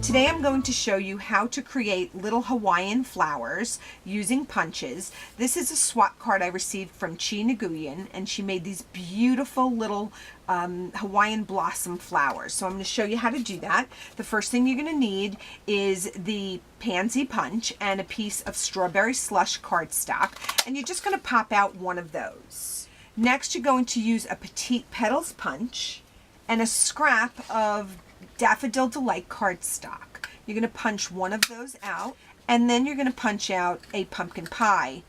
Today I'm going to show you how to create little Hawaiian flowers using punches. This is a swap card I received from Chi Nguyen, and she made these beautiful little Hawaiian blossom flowers. So I'm going to show you how to do that. The first thing you're going to need is the pansy punch and a piece of strawberry slush cardstock, and you're just going to pop out one of those. Next, you're going to use a petite petals punch and a scrap of Daffodil Delight cardstock. You're going to punch one of those out, and then you're going to punch out a pumpkin pie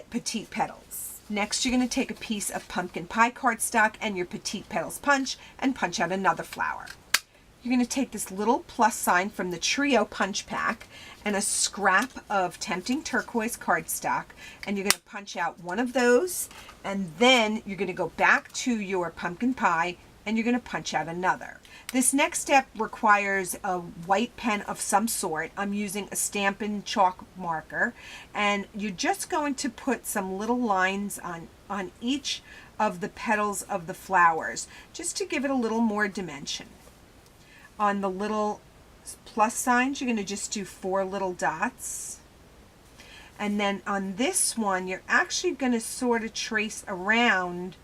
petite petals. Next, you're going to take a piece of pumpkin pie cardstock and your petite petals punch and punch out another flower. You're going to take this little plus sign from the Trio punch pack and a scrap of Tempting Turquoise cardstock, and you're going to punch out one of those, and then you're going to go back to your pumpkin pie and you're going to punch out another. This next step requires a white pen of some sort. I'm using a Stampin' Chalk marker, and you're just going to put some little lines on each of the petals of the flowers, just to give it a little more dimension. On the little plus signs, you're going to just do 4 little dots. And then on this one, you're actually going to sort of trace around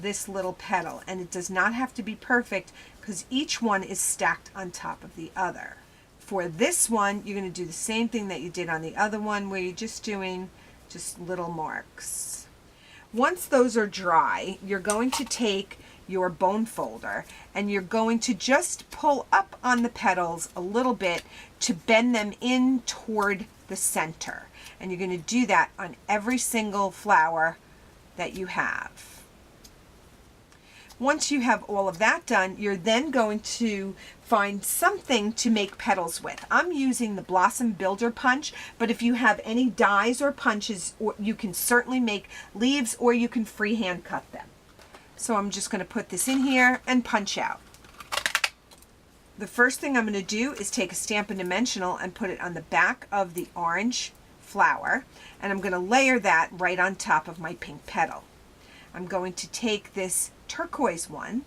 this little petal, and it does not have to be perfect because each one is stacked on top of the other. For this one, you're going to do the same thing that you did on the other one, where you're just doing just little marks. Once those are dry, you're going to take your bone folder and you're going to just pull up on the petals a little bit to bend them in toward the center. And you're going to do that on every single flower that you have. Once you have all of that done, you're then going to find something to make petals with. I'm using the Blossom Builder punch, but if you have any dies or punches, you can certainly make leaves, or you can freehand cut them. So I'm just going to put this in here and punch out. The first thing I'm going to do is take a Stampin' Dimensional and put it on the back of the orange flower, and I'm going to layer that right on top of my pink petal. I'm going to take this turquoise one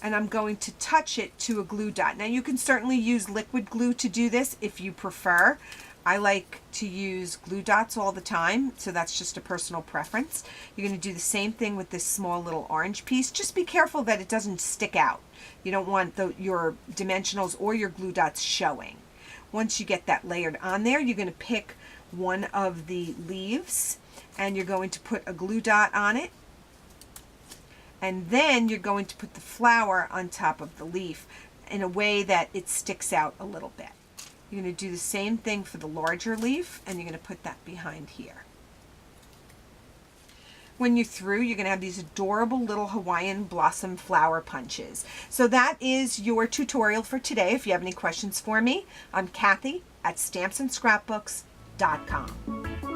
and I'm going to touch it to a glue dot. Now you can certainly use liquid glue to do this if you prefer. I like to use glue dots all the time, so that's just a personal preference. You're going to do the same thing with this small little orange piece. Just be careful that it doesn't stick out. You don't want your dimensionals or your glue dots showing. Once you get that layered on there, you're going to pick one of the leaves and you're going to put a glue dot on it. And then you're going to put the flower on top of the leaf in a way that it sticks out a little bit. You're going to do the same thing for the larger leaf, and you're going to put that behind here. When you're through, you're going to have these adorable little Hawaiian blossom flower punches. So that is your tutorial for today. If you have any questions for me, I'm Kathy at StampsAndScrapbooks.com.